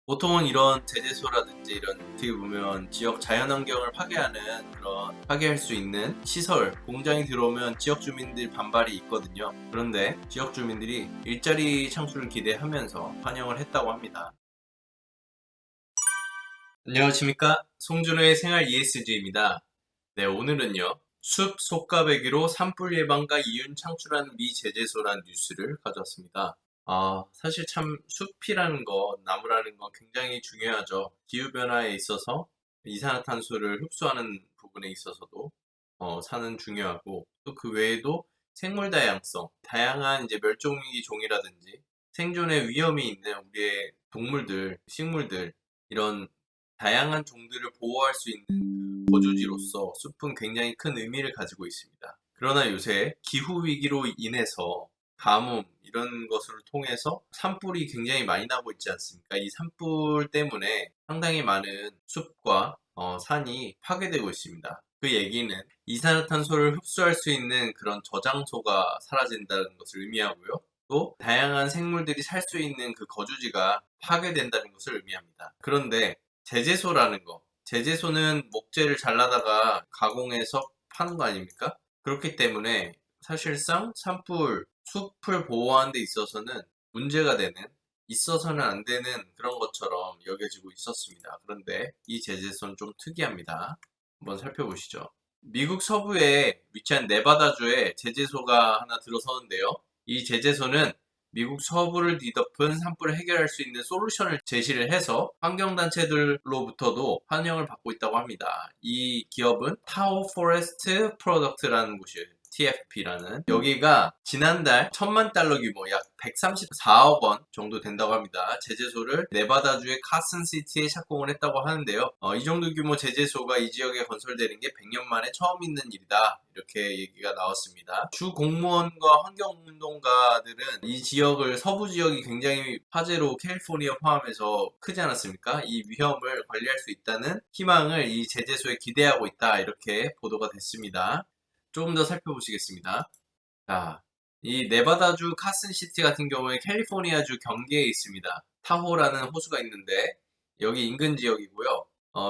보통은 이런 제재소라든지 이런 어떻게 보면 지역 자연환경을 파괴할 수 있는 시설, 공장이 들어오면 지역 주민들 반발이 있거든요. 그런데 지역 주민들이 일자리 창출을 기대하면서 환영을 했다고 합니다. 안녕하십니까? 송준호의 생활 ESG입니다. 네, 오늘은요. 숲 속가배기로 산불 예방과 이윤 창출하는 미 제재소란 뉴스를 가져왔습니다. 사실 참 숲이라는 거, 나무라는 거 굉장히 중요하죠. 기후변화에 있어서 이산화탄소를 흡수하는 부분에 있어서도 산은 중요하고 또 그 외에도 생물 다양성, 다양한 이제 멸종위기 종이라든지 생존의 위험이 있는 우리의 동물들, 식물들 이런 다양한 종들을 보호할 수 있는 거주지로서 숲은 굉장히 큰 의미를 가지고 있습니다. 그러나 요새 기후 위기로 인해서 가뭄 이런 것을 통해서 산불이 굉장히 많이 나고 있지 않습니까? 이 산불 때문에 상당히 많은 숲과 산이 파괴되고 있습니다. 그 얘기는 이산화탄소를 흡수할 수 있는 그런 저장소가 사라진다는 것을 의미하고요. 또 다양한 생물들이 살 수 있는 그 거주지가 파괴된다는 것을 의미합니다. 그런데 제재소라는 거, 제재소는 목재를 잘라다가 가공해서 파는 거 아닙니까? 그렇기 때문에 사실상 산불, 숲을 보호하는 데 있어서는 문제가 되는, 있어서는 안 되는 그런 것처럼 여겨지고 있었습니다. 그런데 이 제재소는 좀 특이합니다. 한번 살펴보시죠. 미국 서부에 위치한 네바다주에 제재소가 하나 들어서는데요. 이 제재소는 미국 서부를 뒤덮은 산불을 해결할 수 있는 솔루션을 제시를 해서 환경단체들로부터도 환영을 받고 있다고 합니다. 이 기업은 타오 포레스트 프로덕트라는 곳이에요. TFP라는 여기가 지난달 1000만 달러 규모 약 134억 원 정도 된다고 합니다. 제재소를 네바다주의 카슨시티에 착공을 했다고 하는데요. 이 정도 규모 제재소가 이 지역에 건설되는 게 100년 만에 처음 있는 일이다. 이렇게 얘기가 나왔습니다. 주 공무원과 환경운동가들은 이 지역을 서부 지역이 굉장히 화재로 캘리포니아 포함해서 크지 않았습니까? 이 위험을 관리할 수 있다는 희망을 이 제재소에 기대하고 있다. 이렇게 보도가 됐습니다. 조금 더 살펴보시겠습니다. 자, 이 네바다주 카슨시티 같은 경우에 캘리포니아주 경계에 있습니다. 타호라는 호수가 있는데 여기 인근 지역이고요.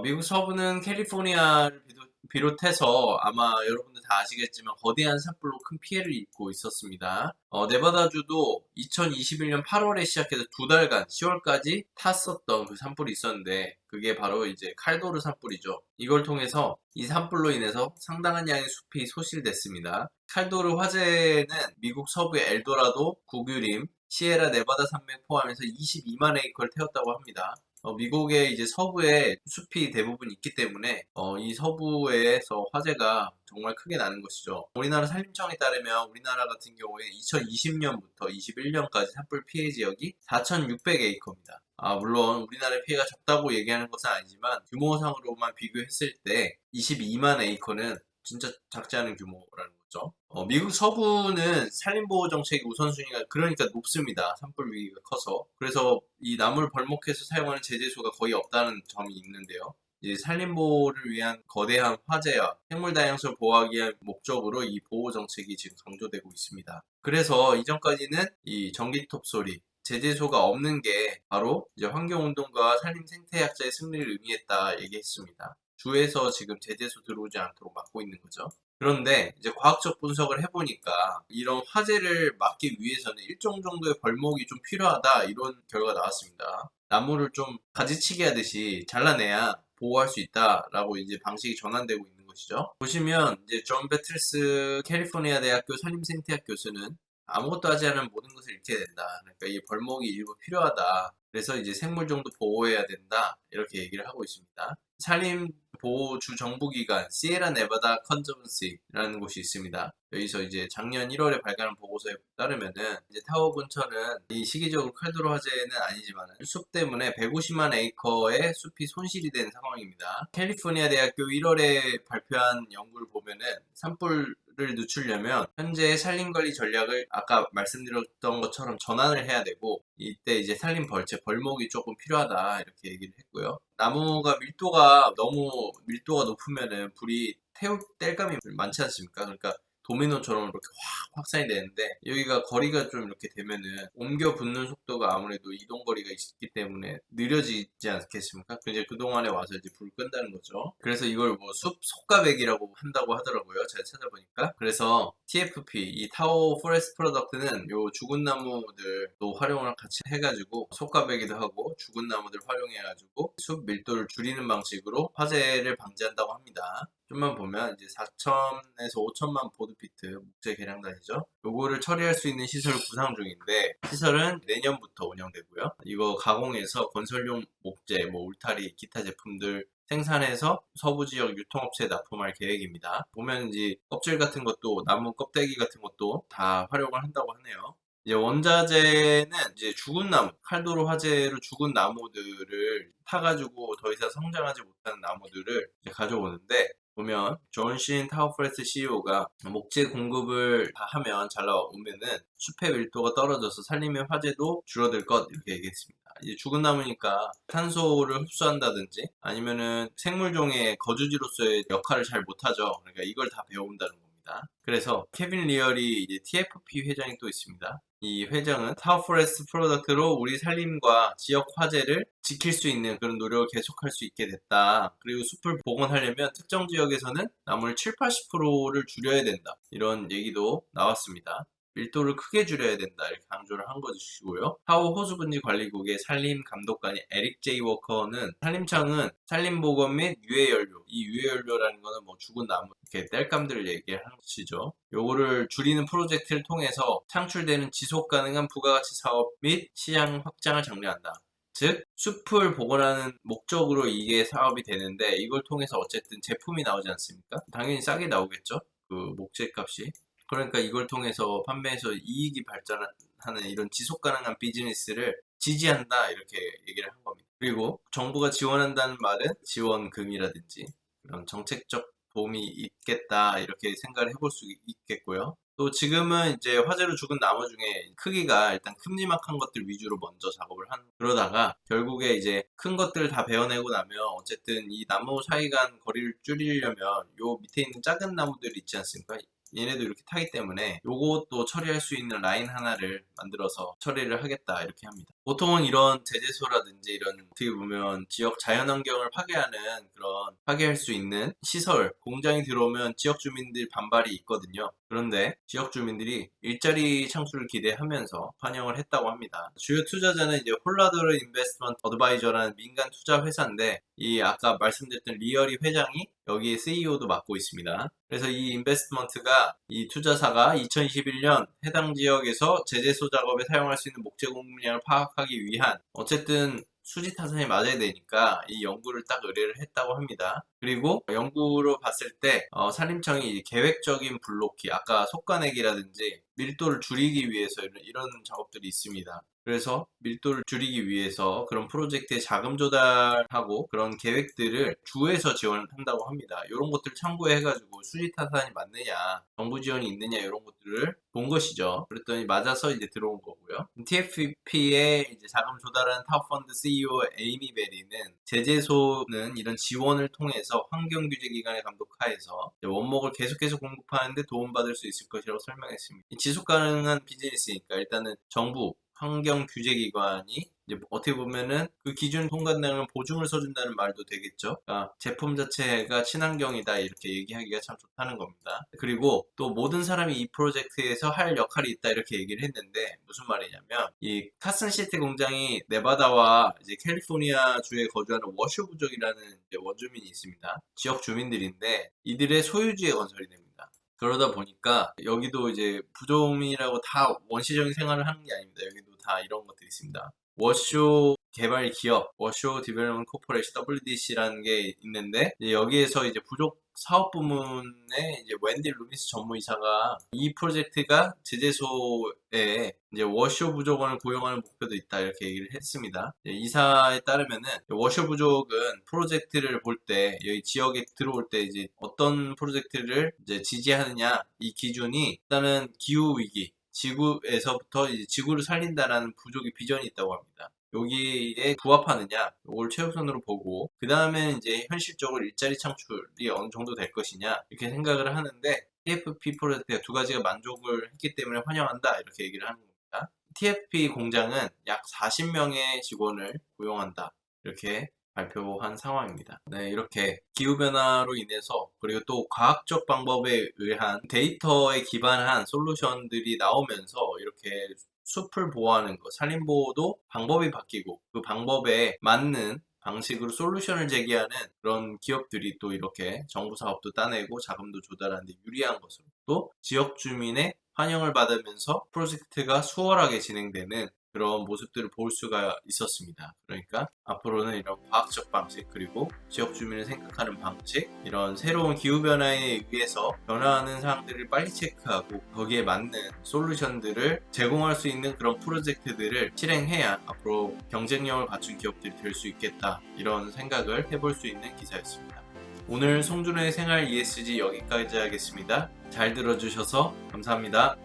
미국 서부는 캘리포니아를 비롯해서 아마 여러분들 다 아시겠지만 거대한 산불로 큰 피해를 입고 있었습니다. 네바다주도 2021년 8월에 시작해서 두 달간 10월까지 탔었던 그 산불이 있었는데 그게 바로 이제 칼도르 산불이죠. 이걸 통해서 이 산불로 인해서 상당한 양의 숲이 소실됐습니다. 칼도르 화재는 미국 서부의 엘도라도, 구규림, 시에라 네바다 산맥 포함해서 22만 에이커를 태웠다고 합니다. 미국의 이제 서부에 숲이 대부분 있기 때문에 이 서부에서 화재가 정말 크게 나는 것이죠. 우리나라 산림청에 따르면 우리나라 같은 경우에 2020년부터 21년까지 산불 피해 지역이 4,600에이커입니다. 물론 우리나라의 피해가 적다고 얘기하는 것은 아니지만 규모상으로만 비교했을 때 22만 에이커는 진짜 작지 않은 규모라는 거죠. 미국 서부는 산림보호 정책의 우선순위가 그러니까 높습니다. 산불 위기가 커서. 그래서 이 나무를 벌목해서 사용하는 제재소가 거의 없다는 점이 있는데요. 이제 산림보호를 위한 거대한 화재와 생물 다양성을 보호하기 위한 목적으로 이 보호 정책이 지금 강조되고 있습니다. 그래서 이전까지는 이 전기톱 소리, 제재소가 없는 게 바로 이제 환경운동가 산림생태학자의 승리를 의미했다 얘기했습니다. 주에서 지금 제재소 들어오지 않도록 막고 있는 거죠. 그런데 이제 과학적 분석을 해보니까 이런 화재를 막기 위해서는 일정 정도의 벌목이 좀 필요하다 이런 결과가 나왔습니다. 나무를 좀 가지치기 하듯이 잘라내야 보호할 수 있다라고 이제 방식이 전환되고 있는 것이죠. 보시면 이제 존 배틀스 캘리포니아 대학교 산림생태학 교수는 아무것도 하지 않으면 모든 것을 잃게 된다. 그러니까 이 벌목이 일부 필요하다. 그래서 이제 생물 정도 보호해야 된다. 이렇게 얘기를 하고 있습니다. 산림보호주 정부기관 시에라 네바다 컨저번시라는 곳이 있습니다. 여기서 이제 작년 1월에 발간한 보고서에 따르면은 이제 타워 근처는 이 시기적으로 칼도르 화재는 아니지만 숲 때문에 150만 에이커의 숲이 손실이 된 상황입니다. 캘리포니아 대학교 1월에 발표한 연구를 보면은 산불을 늦추려면 현재 산림관리 전략을 아까 말씀드렸던 것처럼 전환을 해야 되고 이때 이제 산림 벌채, 벌목이 조금 필요하다 이렇게 얘기를 했고요. 나무가 너무 밀도가 높으면은 불이 태울 뗄감이 많지 않습니까? 그러니까 도미노처럼 이렇게 확 확산이 되는데 여기가 거리가 좀 이렇게 되면은 옮겨 붙는 속도가 아무래도 이동 거리가 있기 때문에 느려지지 않겠습니까? 이제 그동안에 와서 이제 불을 끈다는 거죠. 그래서 이걸 뭐 숲 속가백이라고 한다고 하더라고요. 제가 찾아보니까. 그래서 TFP, 이 타워 포레스트 프로덕트는 요 죽은 나무들도 활용을 같이 해가지고 속가배기도 하고 죽은 나무들 활용해가지고 숲 밀도를 줄이는 방식으로 화재를 방지한다고 합니다. 좀만 보면 이제 4천에서 5천만 보드피트 목재 계량단이죠. 요거를 처리할 수 있는 시설 구상 중인데 시설은 내년부터 운영되고요. 이거 가공해서 건설용 목재, 뭐 울타리, 기타 제품들 생산해서 서부 지역 유통업체에 납품할 계획입니다. 보면 이제 껍질 같은 것도 나무 껍데기 같은 것도 다 활용을 한다고 하네요. 이제 원자재는 이제 죽은 나무, 칼도로 화재로 죽은 나무들을 타가지고 더 이상 성장하지 못하는 나무들을 이제 가져오는데 보면 존신 타워프레스 CEO가 목재 공급을 다 하면 잘 나오면은 숲의 밀도가 떨어져서 산림의 화재도 줄어들 것 이렇게 얘기했습니다. 이제 죽은 나무니까 탄소를 흡수한다든지 아니면은 생물종의 거주지로서의 역할을 잘 못하죠. 그러니까 이걸 다 배운다는 겁니다. 그래서 케빈 리얼이 이제 TFP 회장이 또 있습니다. 이 회장은 타워 포레스트 프로덕트로 우리 산림과 지역 화재를 지킬 수 있는 그런 노력을 계속할 수 있게 됐다. 그리고 숲을 복원하려면 특정 지역에서는 나무를 7, 80%를 줄여야 된다. 이런 얘기도 나왔습니다. 밀도를 크게 줄여야 된다 이렇게 강조를 한 것이고요. 타워 호수분지 관리국의 산림 감독관인 에릭 제이 워커는 산림청은 산림보건 및 유해연료, 이 유해연료라는 거는 뭐 죽은 나무 이렇게 땔감들을 얘기하는 것이죠. 요거를 줄이는 프로젝트를 통해서 창출되는 지속 가능한 부가가치 사업 및 시장 확장을 장려한다. 즉 숲을 복원하는 목적으로 이게 사업이 되는데 이걸 통해서 어쨌든 제품이 나오지 않습니까? 당연히 싸게 나오겠죠. 그 목재 값이. 그러니까 이걸 통해서 판매해서 이익이 발전하는 이런 지속 가능한 비즈니스를 지지한다 이렇게 얘기를 한 겁니다. 그리고 정부가 지원한다는 말은 지원금이라든지 이런 정책적 도움이 있겠다 이렇게 생각을 해볼 수 있겠고요. 또 지금은 이제 화재로 죽은 나무 중에 크기가 일단 큼지막한 것들 위주로 먼저 작업을 그러다가 결국에 이제 큰 것들을 다 베어내고 나면 어쨌든 이 나무 사이 간 거리를 줄이려면 요 밑에 있는 작은 나무들 있지 않습니까? 얘네도 이렇게 타기 때문에 요것도 처리할 수 있는 라인 하나를 만들어서 처리를 하겠다 이렇게 합니다. 보통은 이런 제재소라든지 이런 어떻게 보면 지역 자연환경을 파괴하는 그런 파괴할 수 있는 시설, 공장이 들어오면 지역 주민들 반발이 있거든요. 그런데 지역 주민들이 일자리 창출을 기대하면서 환영을 했다고 합니다. 주요 투자자는 이제 홀라더르 인베스트먼트 어드바이저라는 민간 투자 회사인데 이 아까 말씀드렸던 리얼이 회장이 여기에 CEO도 맡고 있습니다. 그래서 이 인베스트먼트가 이 투자사가 2021년 해당 지역에서 제재소 작업에 사용할 수 있는 목재 공급량을 파악하기 위한 어쨌든 수지 타산이 맞아야 되니까 이 연구를 딱 의뢰를 했다고 합니다. 그리고 연구로 봤을 때 산림청이 계획적인 블록기, 아까 속가내기라든지 밀도를 줄이기 위해서 이런 작업들이 있습니다. 그래서 밀도를 줄이기 위해서 그런 프로젝트에 자금 조달하고 그런 계획들을 주에서 지원한다고 합니다. 이런 것들 참고해가지고 수지 타산이 맞느냐, 정부 지원이 있느냐 이런 것들을 본 것이죠. 그랬더니 맞아서 이제 들어온 거고요. TFP에 이제 자금 조달하는 탑펀드 CEO 에이미 베리는 제재소는 이런 지원을 통해서 환경규제기관의 감독하에서 원목을 계속해서 공급하는데 도움받을 수 있을 것이라고 설명했습니다. 지속 가능한 비즈니스니까 일단은 정부 환경규제기관이 이제 어떻게 보면은 그 기준 통과되면 보증을 서준다는 말도 되겠죠. 그러니까 제품 자체가 친환경이다 이렇게 얘기하기가 참 좋다는 겁니다. 그리고 또 모든 사람이 이 프로젝트에서 할 역할이 있다 이렇게 얘기를 했는데 무슨 말이냐면 이 카슨시티 공장이 네바다와 이제 캘리포니아 주에 거주하는 워쇼 부족이라는 이제 원주민이 있습니다. 지역 주민들인데 이들의 소유지에 건설이 됩니다. 그러다 보니까 여기도 이제 부족민이라고 다 원시적인 생활을 하는 게 아닙니다. 여기도 다 이런 것들이 있습니다. 워쇼 개발 기업, 워쇼 디벨롭먼트 코퍼레이션 WDC라는 게 있는데 여기에서 이제 부족 사업 부문의 이제 웬디 루미스 전무이사가 이 프로젝트가 제재소에 이제 워쇼 부족원을 고용하는 목표도 있다 이렇게 얘기를 했습니다. 이사에 따르면은 워쇼 부족은 프로젝트를 볼 때 여기 지역에 들어올 때 이제 어떤 프로젝트를 이제 지지하느냐 이 기준이 일단은 기후 위기 지구에서부터 이제 지구를 살린다라는 부족의 비전이 있다고 합니다. 여기에 부합하느냐, 이걸 최우선으로 보고, 그 다음에 이제 현실적으로 일자리 창출이 어느 정도 될 것이냐, 이렇게 생각을 하는데, TFP 프로젝트가 두 가지가 만족을 했기 때문에 환영한다 이렇게 얘기를 하는 겁니다. TFP 공장은 약 40명의 직원을 고용한다 이렇게 발표한 상황입니다. 네, 이렇게 기후변화로 인해서 그리고 또 과학적 방법에 의한 데이터에 기반한 솔루션들이 나오면서 이렇게 숲을 보호하는 것, 산림보호도 방법이 바뀌고 그 방법에 맞는 방식으로 솔루션을 제기하는 그런 기업들이 또 이렇게 정부 사업도 따내고 자금도 조달하는 데 유리한 것으로 또 지역 주민의 환영을 받으면서 프로젝트가 수월하게 진행되는 그런 모습들을 볼 수가 있었습니다. 그러니까 앞으로는 이런 과학적 방식 그리고 지역 주민을 생각하는 방식 이런 새로운 기후변화에 의해서 변화하는 사항들을 빨리 체크하고 거기에 맞는 솔루션들을 제공할 수 있는 그런 프로젝트들을 실행해야 앞으로 경쟁력을 갖춘 기업들이 될 수 있겠다 이런 생각을 해볼 수 있는 기사였습니다. 오늘 송준호의 생활 ESG 여기까지 하겠습니다. 잘 들어주셔서 감사합니다.